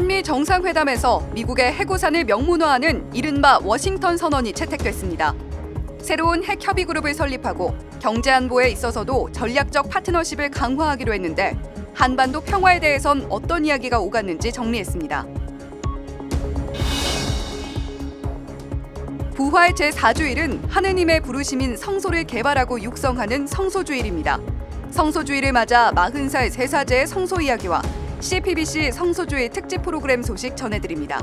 한미 정상회담에서 미국의 핵우산을 명문화하는 이른바 워싱턴 선언이 채택됐습니다. 새로운 핵 협의 그룹을 설립하고 경제 안보에 있어서도 전략적 파트너십을 강화하기로 했는데 한반도 평화에 대해선 어떤 이야기가 오갔는지 정리했습니다. 부활 제4주일은 하느님의 부르심인 성소를 개발하고 육성하는 성소주일입니다. 성소주일을 맞아 40살 제사제의 성소 이야기와 CPBC 성소주일 특집 프로그램 소식 전해드립니다.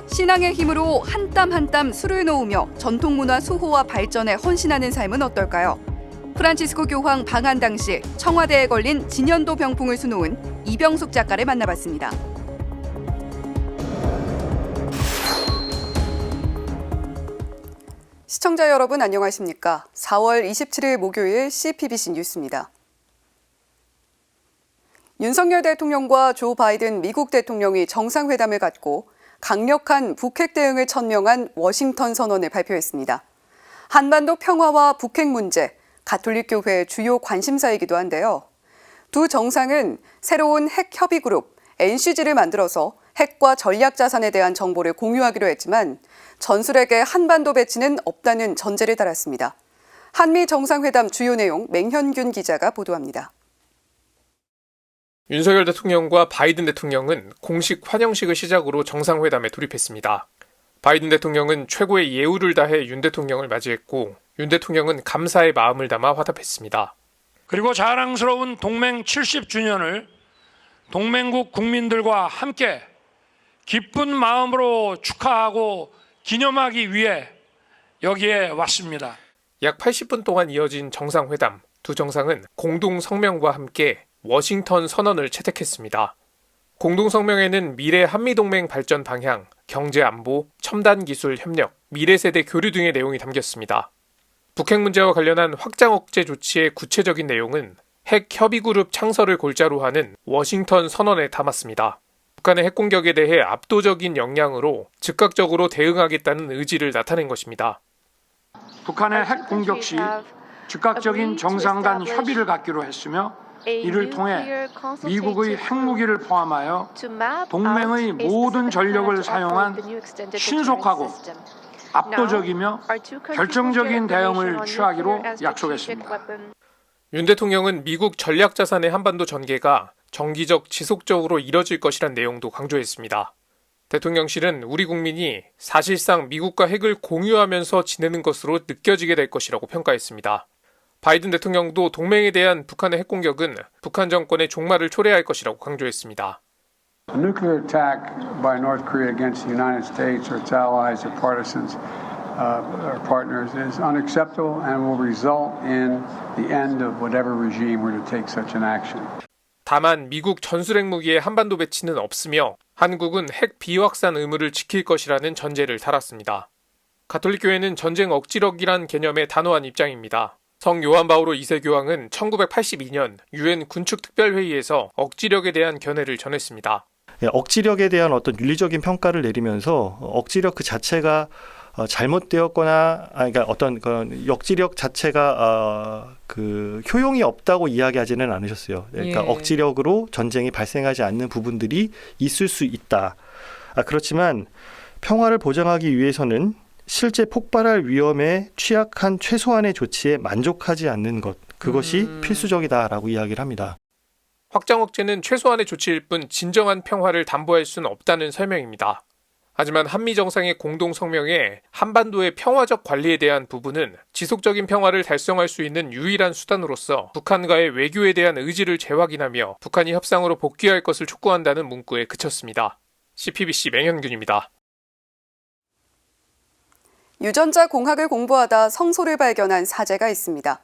신앙의 힘으로 한 땀 한 땀 술을 놓으며 전통문화 수호와 발전에 헌신하는 삶은 어떨까요? 프란치스코 교황 방한 당시 청와대에 걸린 진연도 병풍을 수놓은 이병숙 작가를 만나봤습니다. 시청자 여러분 안녕하십니까? 4월 27일 목요일 CPBC 뉴스입니다. 윤석열 대통령과 조 바이든 미국 대통령이 정상회담을 갖고 강력한 북핵 대응을 천명한 워싱턴 선언을 발표했습니다. 한반도 평화와 북핵 문제, 가톨릭교회의 주요 관심사이기도 한데요. 두 정상은 새로운 핵 협의 그룹 NCG를 만들어서 핵과 전략 자산에 대한 정보를 공유하기로 했지만 전술핵의 한반도 배치는 없다는 전제를 달았습니다. 한미 정상회담 주요 내용 맹현균 기자가 보도합니다. 윤석열 대통령과 바이든 대통령은 공식 환영식을 시작으로 정상회담에 돌입했습니다. 바이든 대통령은 최고의 예우를 다해 윤 대통령을 맞이했고 윤 대통령은 감사의 마음을 담아 화답했습니다. 그리고 자랑스러운 동맹 70주년을 동맹국 국민들과 함께 기쁜 마음으로 축하하고 기념하기 위해 여기에 왔습니다. 약 80분 동안 이어진 정상회담, 두 정상은 공동 성명과 함께 워싱턴 선언을 채택했습니다. 공동 성명에는 미래 한미동맹 발전 방향, 경제 안보, 첨단 기술 협력, 미래 세대 교류 등의 내용이 담겼습니다. 북핵 문제와 관련한 확장 억제 조치의 구체적인 내용은 핵 협의 그룹 창설을 골자로 하는 워싱턴 선언에 담았습니다. 북한의 핵 공격에 대해 압도적인 역량으로 즉각적으로 대응하겠다는 의지를 나타낸 것입니다. 북한의 핵 공격 시 즉각적인 정상 간 협의를 갖기로 했으며 이를 통해 미국의 핵무기를 포함하여 동맹의 모든 전력을 사용한 신속하고 압도적이며 결정적인 대응을 취하기로 약속했습니다. 윤 대통령은 미국 전략자산의 한반도 전개가 정기적 지속적으로 이뤄질 것이란 내용도 강조했습니다. 대통령실은 우리 국민이 사실상 미국과 핵을 공유하면서 지내는 것으로 느껴지게 될 것이라고 평가했습니다. 바이든 대통령도 동맹에 대한 북한의 핵 공격은 북한 정권의 종말을 초래할 것이라고 강조했습니다. A nuclear attack by North Korea against the United States or its allies or partisans or partners is unacceptable and will result in the end of whatever regime were to take such an action. 다만 미국 전술핵 무기의 한반도 배치는 없으며 한국은 핵 비확산 의무를 지킬 것이라는 전제를 달았습니다. 가톨릭교회는 전쟁 억지력이란 개념의 단호한 입장입니다. 성 요한 바오로 2세 교황은 1982년 유엔 군축특별회의에서 억지력에 대한 견해를 전했습니다. 억지력에 대한 어떤 윤리적인 평가를 내리면서 억지력 그 자체가 잘못되었거나 그러니까 어떤 그런 억지력 자체가 그 효용이 없다고 이야기하지는 않으셨어요. 그러니까 억지력으로 전쟁이 발생하지 않는 부분들이 있을 수 있다. 그렇지만 평화를 보장하기 위해서는 실제 폭발할 위험에 취약한 최소한의 조치에 만족하지 않는 것, 그것이 필수적이다라고 이야기를 합니다. 확장 억제는 최소한의 조치일 뿐 진정한 평화를 담보할 수는 없다는 설명입니다. 하지만 한미 정상의 공동 성명에 한반도의 평화적 관리에 대한 부분은 지속적인 평화를 달성할 수 있는 유일한 수단으로서 북한과의 외교에 대한 의지를 재확인하며 북한이 협상으로 복귀할 것을 촉구한다는 문구에 그쳤습니다. CPBC 맹현균입니다. 유전자 공학을 공부하다 성소를 발견한 사제가 있습니다.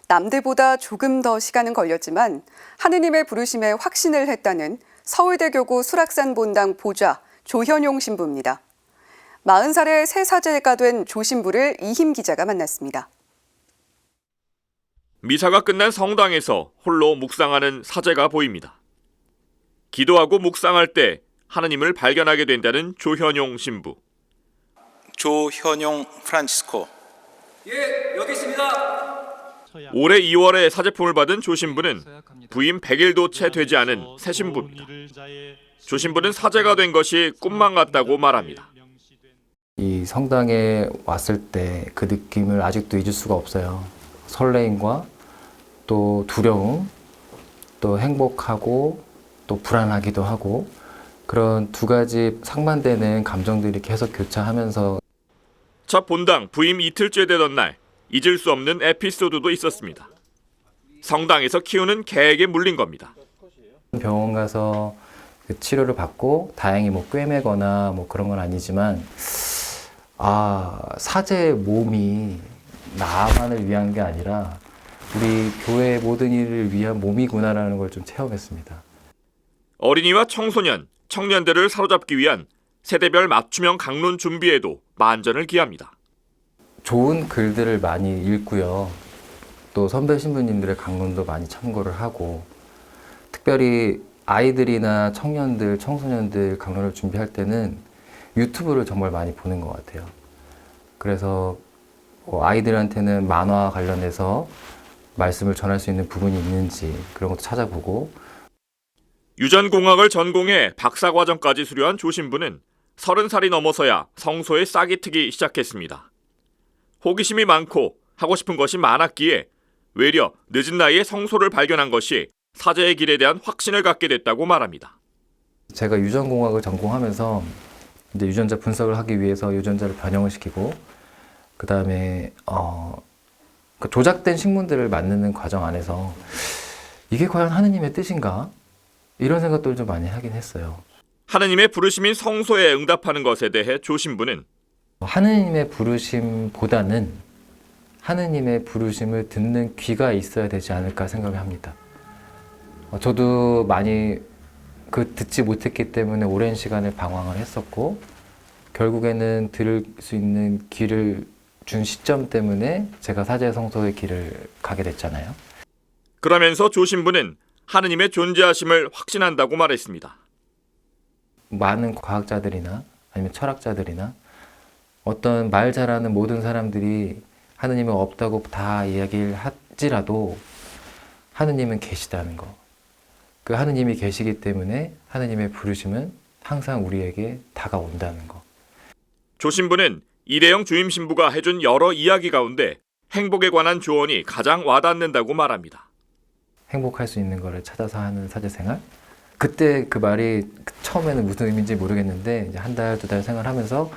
남들보다 조금 더 시간은 걸렸지만 하느님의 부르심에 확신을 했다는 서울대교구 수락산 본당 보좌 조현용 신부입니다. 40살의 새 사제가 된 조 신부를 이힘 기자가 만났습니다. 미사가 끝난 성당에서 홀로 묵상하는 사제가 보입니다. 기도하고 묵상할 때 하느님을 발견하게 된다는 조현용 신부. 조현용 프란치스코. 올해 2월에 사제품을 받은 조 신부는 부임 100일도 채 되지 않은 새 신부입니다. 조 신부는 사제가 된 것이 꿈만 같다고 말합니다. 이 성당에 왔을 때 그 느낌을 아직도 잊을 수가 없어요. 설레임과 또 두려움, 또 행복하고 또 불안하기도 하고 그런 두 가지 상반되는 감정들이 계속 교차하면서 첫 본당 부임 이틀째 되던 날 잊을 수 없는 에피소드도 있었습니다. 성당에서 키우는 개에게 물린 겁니다. 병원 가서 그 치료를 받고 다행히 뭐 꿰매거나 뭐 그런 건 아니지만 사제의 몸이 나만을 위한 게 아니라 우리 교회의 모든 일을 위한 몸이구나라는 걸 좀 체험했습니다. 어린이와 청소년, 청년들을 사로잡기 위한 세대별 맞춤형 강론 준비에도 만전을 기합니다. 좋은 글들을 많이 읽고요. 또 선배 신부님들의 강론도 많이 참고를 하고 특별히 아이들이나 청년들, 청소년들 강론을 준비할 때는 유튜브를 정말 많이 보는 것 같아요. 그래서 아이들한테는 만화 관련해서 말씀을 전할 수 있는 부분이 있는지 그런 것도 찾아보고 유전공학을 전공해 박사과정까지 수료한 조 신부는 30살이 넘어서야 성소에 싹이 트기 시작했습니다. 호기심이 많고 하고 싶은 것이 많았기에 외려 늦은 나이에 성소를 발견한 것이 사제의 길에 대한 확신을 갖게 됐다고 말합니다. 제가 유전공학을 전공하면서 이제 유전자 분석을 하기 위해서 유전자를 변형을 시키고 그 다음에 그 조작된 식물들을 만드는 과정 안에서 이게 과연 하느님의 뜻인가? 이런 생각들을 좀 많이 하긴 했어요. 하느님의 부르심인 성소에 응답하는 것에 대해 조 신부는 하느님의 부르심보다는 하느님의 부르심을 듣는 귀가 있어야 되지 않을까 생각을 합니다. 저도 많이 듣지 못했기 때문에 오랜 시간을 방황을 했었고 결국에는 들을 수 있는 귀를 준 시점 때문에 제가 사제 성소의 길을 가게 됐잖아요. 그러면서 조 신부는 하느님의 존재하심을 확신한다고 말했습니다. 많은 과학자들이나 아니면 철학자들이나 어떤 말 잘하는 모든 사람들이 하느님은 없다고 다 이야기를 하지라도 하느님은 계시다는 거. 그 하느님이 계시기 때문에 하느님의 부르심은 항상 우리에게 다가온다는 거. 조 신부는 일회용 주임 신부가 해준 여러 이야기 가운데 행복에 관한 조언이 가장 와닿는다고 말합니다. 행복할 수 있는 거를 찾아서 하는 사제생활? 그때 그 말이 처음에는 무슨 의미인지 모르겠는데 이제 한 달, 두 달 생활하면서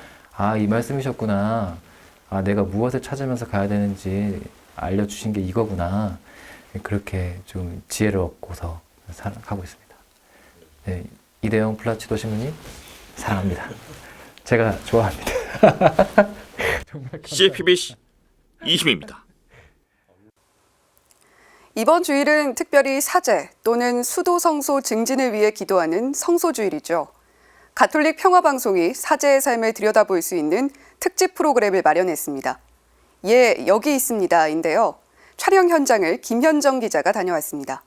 이 말씀이셨구나. 내가 무엇을 찾으면서 가야 되는지 알려주신 게 이거구나. 그렇게 좀 지혜를 얻고서 살아가고 있습니다. 네, 이대영 플라치도 신부님 사랑합니다. 제가 좋아합니다. CPBC 이심입니다. 이번 주일은 특별히 사제 또는 수도성소 증진을 위해 기도하는 성소주일이죠. 가톨릭 평화방송이 사제의 삶을 들여다볼 수 있는 특집 프로그램을 마련했습니다. 예, 여기 있습니다인데요. 촬영 현장을 김현정 기자가 다녀왔습니다.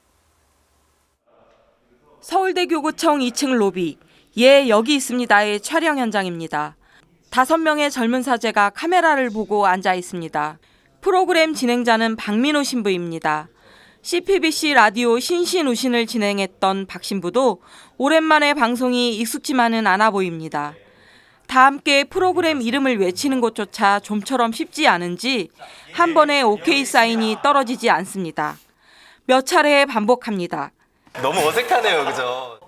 서울대 교구청 2층 로비, 예, 여기 있습니다의 촬영 현장입니다. 5명의 젊은 사제가 카메라를 보고 앉아 있습니다. 프로그램 진행자는 박민호 신부입니다. CPBC 라디오 신신우신을 진행했던 박 신부도 오랜만에 방송이 익숙지만은 않아 보입니다. 다 함께 프로그램 이름을 외치는 것조차 좀처럼 쉽지 않은지 한 번에 오케이 사인이 떨어지지 않습니다. 몇 차례 반복합니다. 너무 어색하네요, 그죠?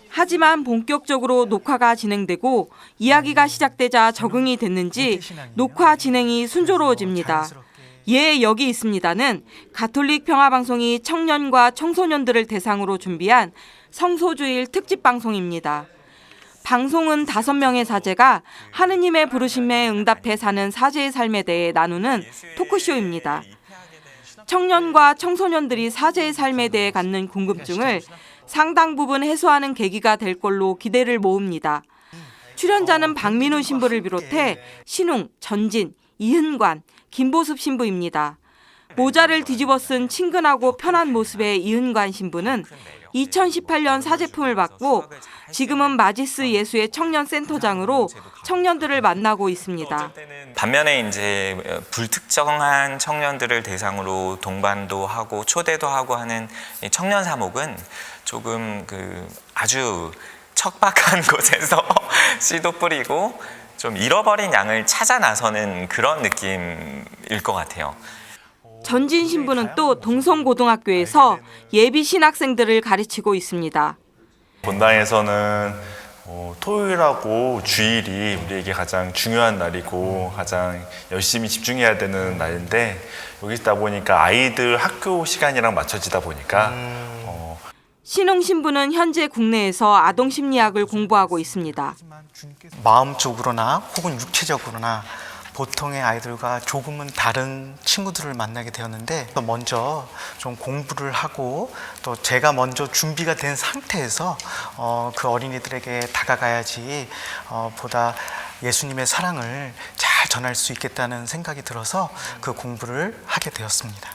하지만 본격적으로 녹화가 진행되고 이야기가 시작되자 적응이 됐는지 녹화 진행이 순조로워집니다. 예, 여기 있습니다는 가톨릭 평화방송이 청년과 청소년들을 대상으로 준비한 성소주일 특집 방송입니다. 방송은 5명의 사제가 하느님의 부르심에 응답해 사는 사제의 삶에 대해 나누는 토크쇼입니다. 청년과 청소년들이 사제의 삶에 대해 갖는 궁금증을 상당 부분 해소하는 계기가 될 걸로 기대를 모읍니다. 출연자는 박민우 신부를 비롯해 신웅, 전진, 이은관, 김보습 신부입니다. 모자를 뒤집어 쓴 친근하고 편한 모습의 이은관 신부는 2018년 사제품을 받고 지금은 마지스 예수의 청년센터장으로 청년들을 만나고 있습니다. 반면에 이제 불특정한 청년들을 대상으로 동반도 하고 초대도 하고 하는 이 청년 사목은 조금 아주 척박한 곳에서 씨도 뿌리고 좀 잃어버린 양을 찾아 나서는 그런 느낌일 것 같아요. 전진 신부는 또 동성고등학교에서 예비 신학생들을 가르치고 있습니다. 본당에서는 토요일하고 주일이 우리에게 가장 중요한 날이고 가장 열심히 집중해야 되는 날인데 여기 있다 보니까 아이들 학교 시간이랑 맞춰지다 보니까 신웅 신부는 현재 국내에서 아동심리학을 공부하고 있습니다. 마음적으로나 혹은 육체적으로나 보통의 아이들과 조금은 다른 친구들을 만나게 되었는데 먼저 좀 공부를 하고 또 제가 먼저 준비가 된 상태에서 그 어린이들에게 다가가야지 보다 예수님의 사랑을 잘 전할 수 있겠다는 생각이 들어서 그 공부를 하게 되었습니다.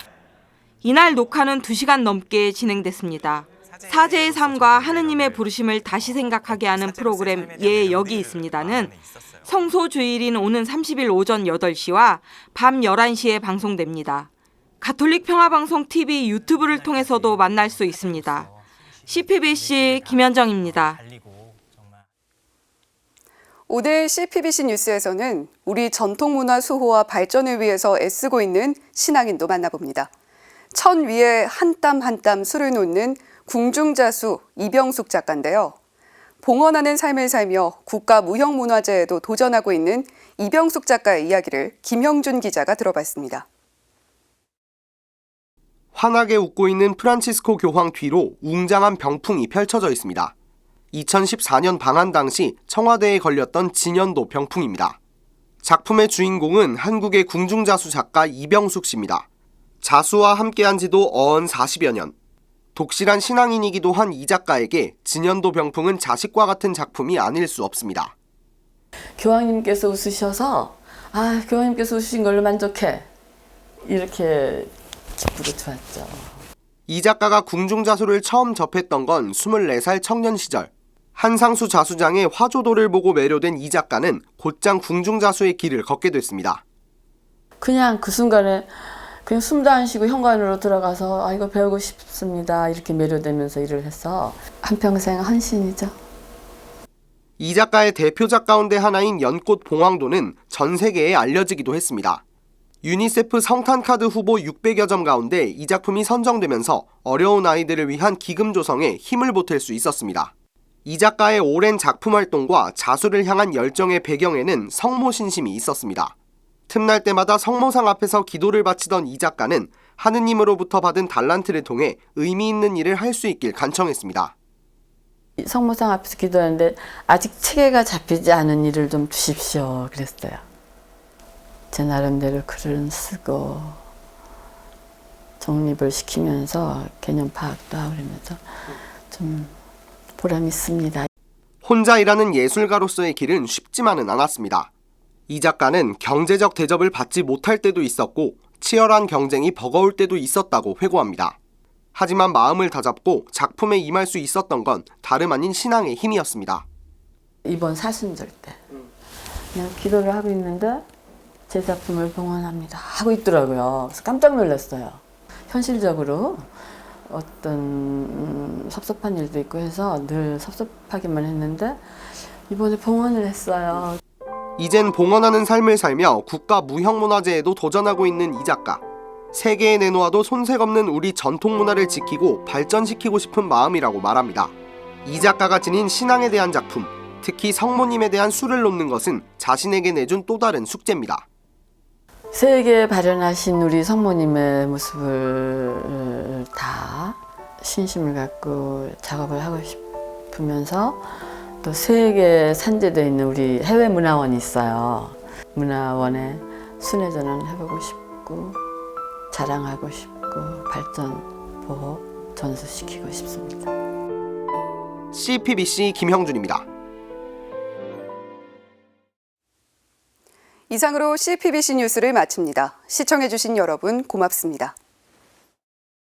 이날 녹화는 2시간 넘게 진행됐습니다. 사제의 삶과 하느님의 부르심을 다시 생각하게 하는 프로그램 예 여기 있습니다는 성소 주일인 오는 30일 오전 8시와 밤 11시에 방송됩니다. 가톨릭 평화방송 TV 유튜브를 통해서도 만날 수 있습니다. CPBC 김현정입니다. 오늘 CPBC 뉴스에서는 우리 전통문화 수호와 발전을 위해서 애쓰고 있는 신앙인도 만나봅니다. 천 위에 한 땀 한 땀 술을 놓는 궁중자수 이병숙 작가인데요. 봉헌하는 삶을 살며 국가 무형문화재에도 도전하고 있는 이병숙 작가의 이야기를 김형준 기자가 들어봤습니다. 환하게 웃고 있는 프란치스코 교황 뒤로 웅장한 병풍이 펼쳐져 있습니다. 2014년 방한 당시 청와대에 걸렸던 진연도 병풍입니다. 작품의 주인공은 한국의 궁중자수 작가 이병숙 씨입니다. 자수와 함께한 지도 어언 40여 년. 독실한 신앙인이기도 한 이 작가에게 진연도 병풍은 자식과 같은 작품이 아닐 수 없습니다. 교황님께서 웃으셔서 교황님께서 웃으신 걸로 만족해. 이렇게 기쁘고 좋았죠. 이 작가가 궁중자수를 처음 접했던 건 24살 청년 시절. 한상수 자수장의 화조도를 보고 매료된 이 작가는 곧장 궁중자수의 길을 걷게 됐습니다. 그냥 그 순간에 그냥 숨도 안 쉬고 현관으로 들어가서 이거 배우고 싶습니다. 이렇게 매료되면서 일을 해서 한평생 헌신이죠. 이 작가의 대표작 가운데 하나인 연꽃 봉황도는 전 세계에 알려지기도 했습니다. 유니세프 성탄카드 후보 600여 점 가운데 이 작품이 선정되면서 어려운 아이들을 위한 기금 조성에 힘을 보탤 수 있었습니다. 이 작가의 오랜 작품 활동과 자수를 향한 열정의 배경에는 성모 신심이 있었습니다. 틈날 때마다 성모상 앞에서 기도를 바치던 이 작가는 하느님으로부터 받은 달란트를 통해 의미 있는 일을 할 수 있길 간청했습니다. 성모상 앞에서 기도하는데 아직 체계가 잡히지 않은 일을 좀 주십시오 그랬어요. 제 나름대로 글을 쓰고 정립을 시키면서 개념 파악도 하고 그러면서 좀 보람이 있습니다. 혼자 일하는 예술가로서의 길은 쉽지만은 않았습니다. 이 작가는 경제적 대접을 받지 못할 때도 있었고 치열한 경쟁이 버거울 때도 있었다고 회고합니다. 하지만 마음을 다잡고 작품에 임할 수 있었던 건 다름 아닌 신앙의 힘이었습니다. 이번 사순절 때 그냥 기도를 하고 있는데 제 작품을 봉헌합니다 하고 있더라고요. 그래서 깜짝 놀랐어요. 현실적으로 어떤 섭섭한 일도 있고 해서 늘 섭섭하기만 했는데 이번에 봉헌을 했어요. 이젠 봉헌하는 삶을 살며 국가 무형문화재에도 도전하고 있는 이 작가. 세계에 내놓아도 손색 없는 우리 전통문화를 지키고 발전시키고 싶은 마음이라고 말합니다. 이 작가가 지닌 신앙에 대한 작품, 특히 성모님에 대한 수를 놓는 것은 자신에게 내준 또 다른 숙제입니다. 세계에 발현하신 우리 성모님의 모습을 다 신심을 갖고 작업을 하고 싶으면서 또 세계 산재되어 있는 우리 해외 문화원이 있어요. 문화원에 순회전을 해보고 싶고 자랑하고 싶고 발전, 보호, 전수시키고 싶습니다. CPBC 김형준입니다. 이상으로 CPBC 뉴스를 마칩니다. 시청해주신 여러분 고맙습니다.